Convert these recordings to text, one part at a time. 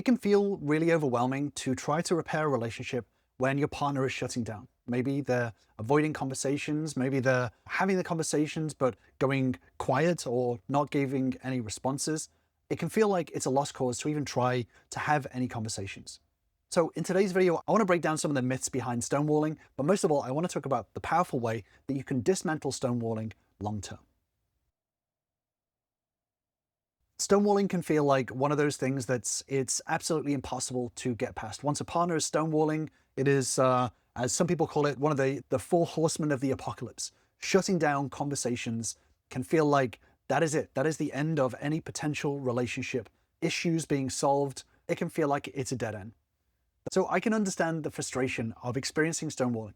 It can feel really overwhelming to try to repair a relationship when your partner is shutting down. Maybe they're avoiding conversations, maybe they're having the conversations but going quiet or not giving any responses. It can feel like it's a lost cause to even try to have any conversations. So in today's video, I want to break down some of the myths behind stonewalling, but most of all, I want to talk about the powerful way that you can dismantle stonewalling long-term. Stonewalling can feel like one of those things it's absolutely impossible to get past. Once a partner is stonewalling, it is, as some people call it, one of the four horsemen of the apocalypse. Shutting down conversations can feel like that is it. That is the end of any potential relationship. Issues being solved, it can feel like it's a dead end. So I can understand the frustration of experiencing stonewalling.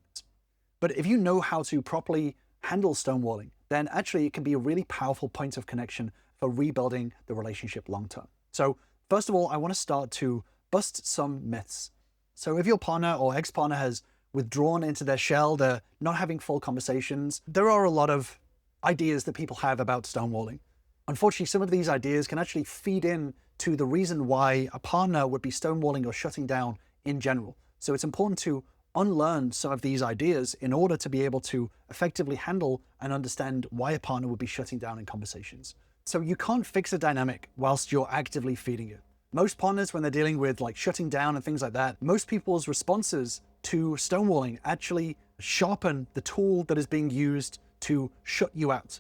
But if you know how to properly handle stonewalling, then actually it can be a really powerful point of connection for rebuilding the relationship long term. So first of all, I want to start to bust some myths. So if your partner or ex-partner has withdrawn into their shell, they're not having full conversations, there are a lot of ideas that people have about stonewalling. Unfortunately, some of these ideas can actually feed in to the reason why a partner would be stonewalling or shutting down in general. So it's important to unlearn some of these ideas in order to be able to effectively handle and understand why a partner would be shutting down in conversations. So you can't fix a dynamic whilst you're actively feeding it. Most partners, when they're dealing with like shutting down and things like that, most people's responses to stonewalling actually sharpen the tool that is being used to shut you out.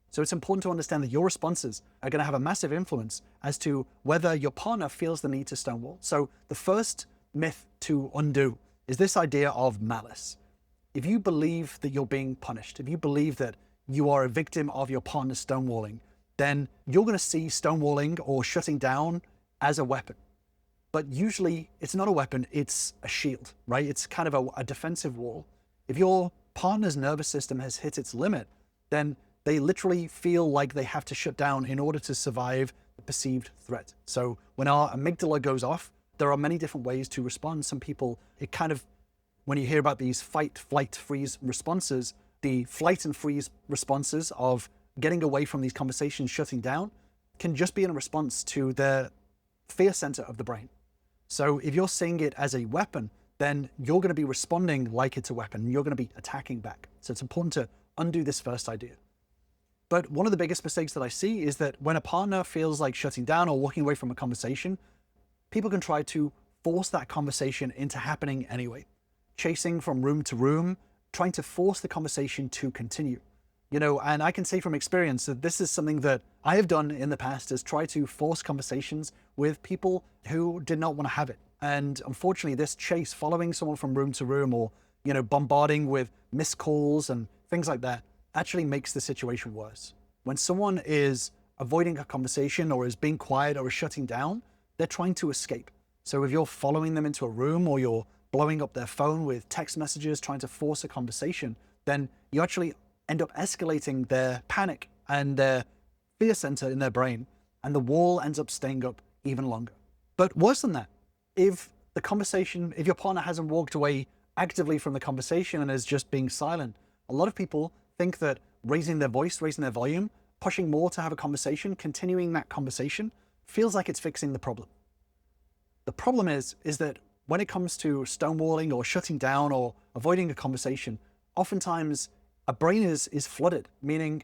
So it's important to understand that your responses are going to have a massive influence as to whether your partner feels the need to stonewall. So the first myth to undo is this idea of malice. If you believe that you're being punished, if you believe that you are a victim of your partner's stonewalling, then you're going to see stonewalling or shutting down as a weapon. But usually it's not a weapon, it's a shield, right? It's kind of a defensive wall. If your partner's nervous system has hit its limit, then they literally feel like they have to shut down in order to survive the perceived threat. So when our amygdala goes off, there are many different ways to respond. Some people, when you hear about these fight, flight, freeze responses, the flight and freeze responses of getting away from these conversations, shutting down, can just be in a response to the fear center of the brain. So if you're seeing it as a weapon, then you're going to be responding like it's a weapon. You're going to be attacking back. So it's important to undo this first idea. But one of the biggest mistakes that I see is that when a partner feels like shutting down or walking away from a conversation, people can try to force that conversation into happening anyway. Chasing from room to room, trying to force the conversation to continue. And I can say from experience that this is something that I have done in the past, is try to force conversations with people who did not want to have it. And unfortunately, this chase, following someone from room to room or, bombarding with missed calls and things like that, actually makes the situation worse. When someone is avoiding a conversation or is being quiet or is shutting down, they're trying to escape. So if you're following them into a room or you're blowing up their phone with text messages, trying to force a conversation, then you actually end up escalating their panic and their fear center in their brain, and the wall ends up staying up even longer. But worse than that, if your partner hasn't walked away actively from the conversation and is just being silent, a lot of people think that raising their voice, raising their volume, pushing more to have a conversation, continuing that conversation, feels like it's fixing the problem. The problem is that when it comes to stonewalling or shutting down or avoiding a conversation, oftentimes a brain is flooded, meaning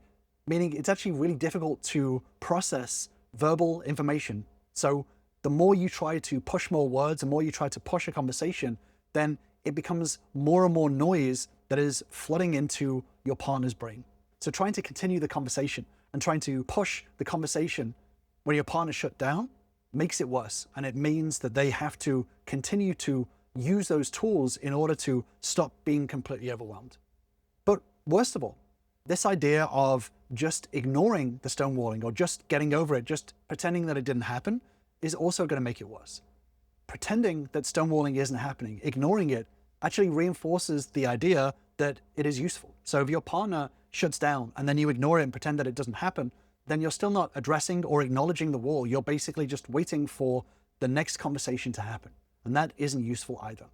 it's actually really difficult to process verbal information. So the more you try to push more words, the more you try to push a conversation, then it becomes more and more noise that is flooding into your partner's brain. So trying to continue the conversation and trying to push the conversation when your partner shut down makes it worse. And it means that they have to continue to use those tools in order to stop being completely overwhelmed. But worst of all, this idea of just ignoring the stonewalling or just getting over it, just pretending that it didn't happen, is also going to make it worse. Pretending that stonewalling isn't happening, ignoring it, actually reinforces the idea that it is useful. So if your partner shuts down and then you ignore it and pretend that it doesn't happen, then you're still not addressing or acknowledging the wall. You're basically just waiting for the next conversation to happen. And that isn't useful either.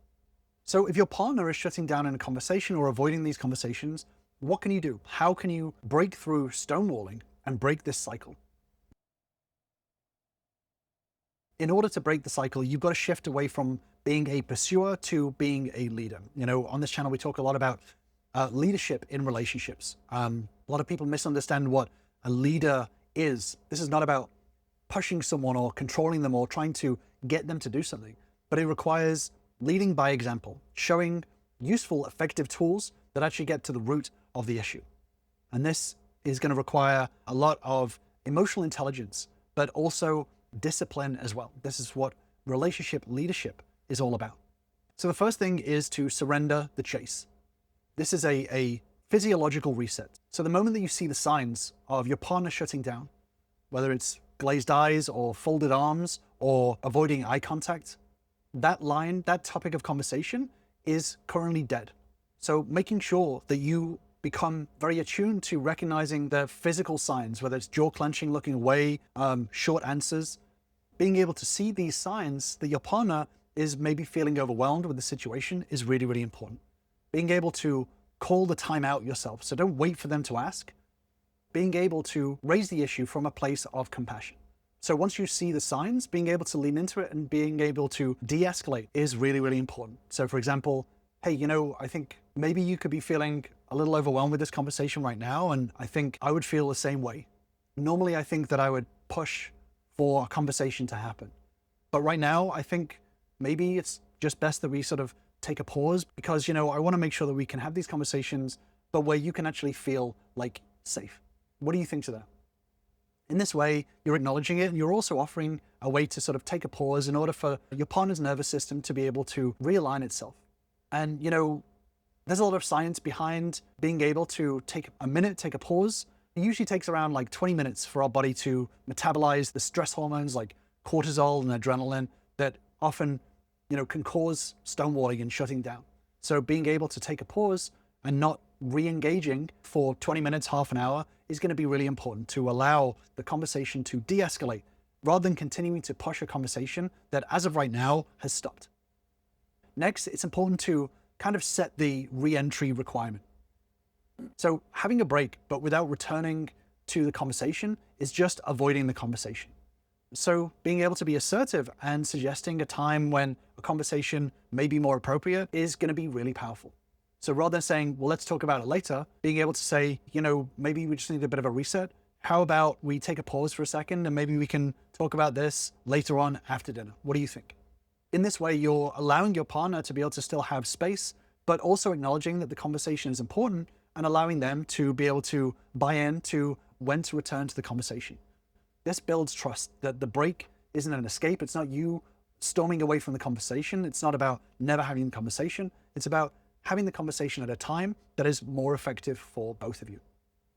So if your partner is shutting down in a conversation or avoiding these conversations, what can you do? How can you break through stonewalling and break this cycle? In order to break the cycle, you've got to shift away from being a pursuer to being a leader. On this channel, we talk a lot about leadership in relationships. A lot of people misunderstand what a leader is. This is not about pushing someone or controlling them or trying to get them to do something, but it requires leading by example, showing useful, effective tools that actually get to the root of the issue. And this is going to require a lot of emotional intelligence, but also discipline as well. This is what relationship leadership is all about. So the first thing is to surrender the chase. This is a physiological reset. So the moment that you see the signs of your partner shutting down, whether it's glazed eyes or folded arms or avoiding eye contact, that topic of conversation is currently dead. So making sure that you become very attuned to recognizing the physical signs, whether it's jaw clenching, looking away, short answers, being able to see these signs that your partner is maybe feeling overwhelmed with the situation is really, really important. Being able to call the time out yourself. So don't wait for them to ask. Being able to raise the issue from a place of compassion. So once you see the signs, being able to lean into it and being able to de-escalate is really, really important. So for example, hey, I think maybe you could be feeling a little overwhelmed with this conversation right now, and I think I would feel the same way. Normally, I think that I would push for a conversation to happen. But right now, I think maybe it's just best that we sort of take a pause because, I want to make sure that we can have these conversations, but where you can actually feel like safe. What do you think to that? In this way, you're acknowledging it and you're also offering a way to sort of take a pause in order for your partner's nervous system to be able to realign itself. And, there's a lot of science behind being able to take a minute, take a pause. It usually takes around like 20 minutes for our body to metabolize the stress hormones like cortisol and adrenaline that often, can cause stonewalling and shutting down. So being able to take a pause and not re-engaging for 20 minutes, half an hour is going to be really important to allow the conversation to de-escalate rather than continuing to push a conversation that as of right now has stopped. Next, it's important to kind of set the re-entry requirement. So having a break, but without returning to the conversation is just avoiding the conversation. So being able to be assertive and suggesting a time when a conversation may be more appropriate is going to be really powerful. So rather than saying, well, let's talk about it later, being able to say, maybe we just need a bit of a reset. How about we take a pause for a second and maybe we can talk about this later on after dinner? What do you think? In this way, you're allowing your partner to be able to still have space, but also acknowledging that the conversation is important and allowing them to be able to buy in to when to return to the conversation. This builds trust that the break isn't an escape. It's not you storming away from the conversation. It's not about never having the conversation. It's about having the conversation at a time that is more effective for both of you.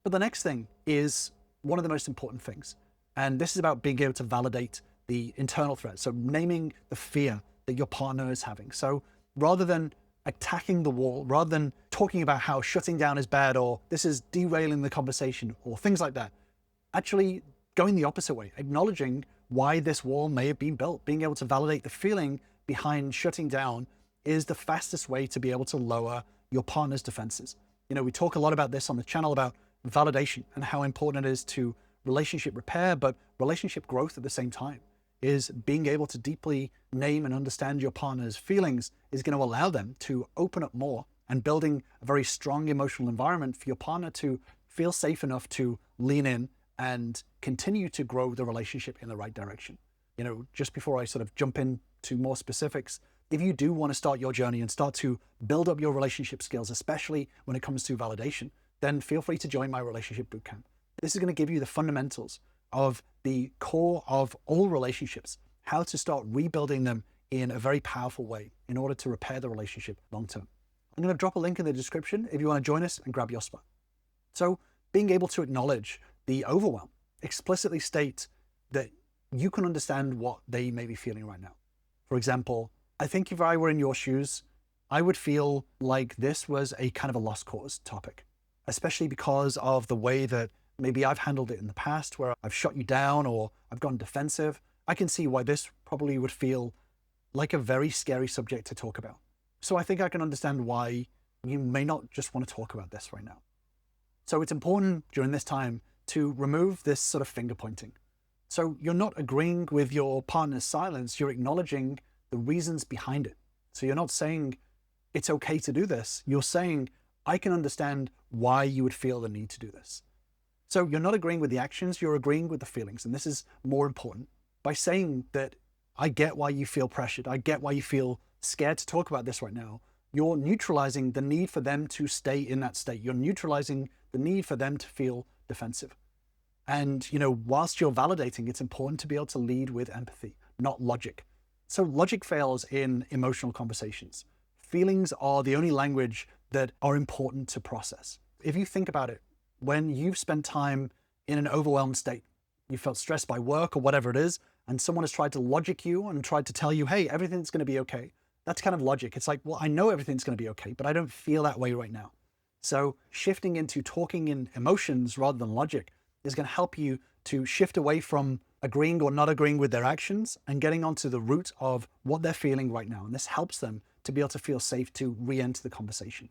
But the next thing is one of the most important things. And this is about being able to validate the internal threat. So naming the fear that your partner is having. So rather than attacking the wall, rather than talking about how shutting down is bad or this is derailing the conversation or things like that, actually going the opposite way, acknowledging why this wall may have been built, being able to validate the feeling behind shutting down is the fastest way to be able to lower your partner's defenses. We talk a lot about this on the channel about validation and how important it is to relationship repair, but relationship growth at the same time. Is being able to deeply name and understand your partner's feelings is going to allow them to open up more and building a very strong emotional environment for your partner to feel safe enough to lean in and continue to grow the relationship in the right direction. Just before I sort of jump into more specifics, if you do want to start your journey and start to build up your relationship skills, especially when it comes to validation, then feel free to join my relationship bootcamp. This is going to give you the fundamentals of the core of all relationships, how to start rebuilding them in a very powerful way in order to repair the relationship long term. I'm going to drop a link in the description if you want to join us and grab your spot. So being able to acknowledge the overwhelm, explicitly state that you can understand what they may be feeling right now. For example, I think if I were in your shoes, I would feel like this was a kind of a lost cause topic, especially because of the way that maybe I've handled it in the past where I've shut you down or I've gone defensive. I can see why this probably would feel like a very scary subject to talk about. So I think I can understand why you may not just want to talk about this right now. So it's important during this time to remove this sort of finger pointing. So you're not agreeing with your partner's silence, you're acknowledging the reasons behind it. So you're not saying it's okay to do this. You're saying, I can understand why you would feel the need to do this. So you're not agreeing with the actions, you're agreeing with the feelings. And this is more important. By saying that, I get why you feel pressured, I get why you feel scared to talk about this right now, you're neutralizing the need for them to stay in that state. You're neutralizing the need for them to feel defensive. And, whilst you're validating, it's important to be able to lead with empathy, not logic. So logic fails in emotional conversations. Feelings are the only language that are important to process. If you think about it, when you've spent time in an overwhelmed state, you felt stressed by work or whatever it is, and someone has tried to logic you and tried to tell you, hey, everything's going to be okay. That's kind of logic. It's like, well, I know everything's going to be okay, but I don't feel that way right now. So shifting into talking in emotions rather than logic is going to help you to shift away from agreeing or not agreeing with their actions and getting onto the root of what they're feeling right now. And this helps them to be able to feel safe to re-enter the conversation.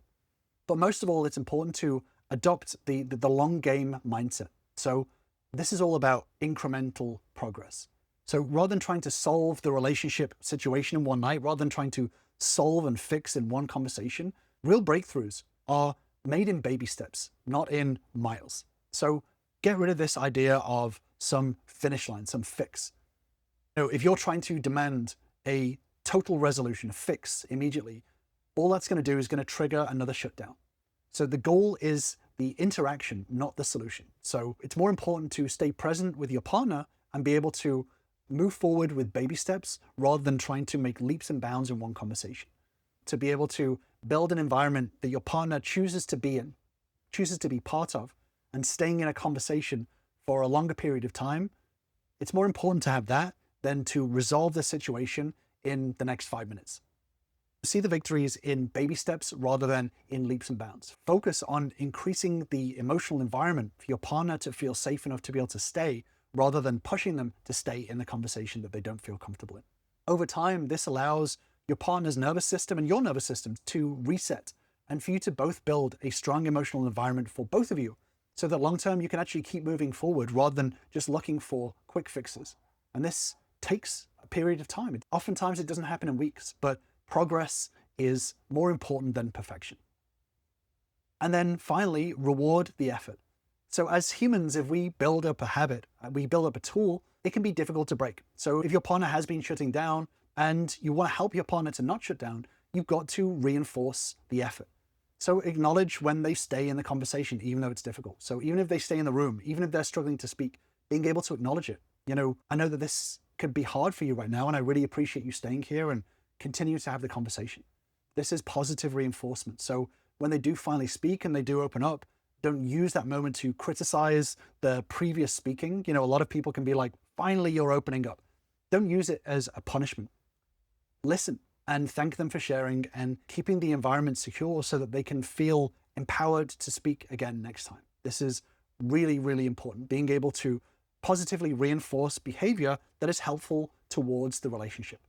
But most of all, it's important to adopt the long game mindset. So this is all about incremental progress. So rather than trying to solve the relationship situation in one night, rather than trying to solve and fix in one conversation, real breakthroughs are made in baby steps, not in miles. So get rid of this idea of some finish line, some fix. If you're trying to demand a total resolution, a fix immediately, all that's going to do is going to trigger another shutdown. So the goal is the interaction, not the solution. So it's more important to stay present with your partner and be able to move forward with baby steps rather than trying to make leaps and bounds in one conversation. To be able to build an environment that your partner chooses to be in, chooses to be part of, and staying in a conversation for a longer period of time, it's more important to have that than to resolve the situation in the next 5 minutes. See the victories in baby steps rather than in leaps and bounds. Focus on increasing the emotional environment for your partner to feel safe enough to be able to stay, rather than pushing them to stay in the conversation that they don't feel comfortable in. Over time, this allows your partner's nervous system and your nervous system to reset and for you to both build a strong emotional environment for both of you so that long term you can actually keep moving forward rather than just looking for quick fixes. And this takes a period of time. Oftentimes it doesn't happen in weeks, but progress is more important than perfection. And then finally, reward the effort. So as humans, if we build up a habit, we build up a tool, it can be difficult to break. So if your partner has been shutting down and you want to help your partner to not shut down, you've got to reinforce the effort. So acknowledge when they stay in the conversation, even though it's difficult. So even if they stay in the room, even if they're struggling to speak, being able to acknowledge it. I know that this could be hard for you right now, and I really appreciate you staying here and continue to have the conversation. This is positive reinforcement. So when they do finally speak and they do open up, don't use that moment to criticize the previous speaking. A lot of people can be like, finally, you're opening up. Don't use it as a punishment. Listen and thank them for sharing and keeping the environment secure so that they can feel empowered to speak again next time. This is really, really important. Being able to positively reinforce behavior that is helpful towards the relationship.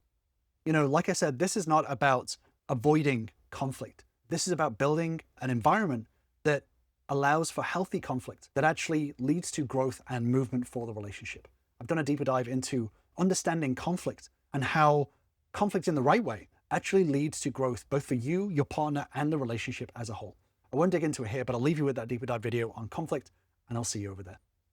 Like I said, this is not about avoiding conflict. This is about building an environment that allows for healthy conflict that actually leads to growth and movement for the relationship. I've done a deeper dive into understanding conflict and how conflict in the right way actually leads to growth, both for you, your partner, and the relationship as a whole. I won't dig into it here, but I'll leave you with that deeper dive video on conflict, and I'll see you over there.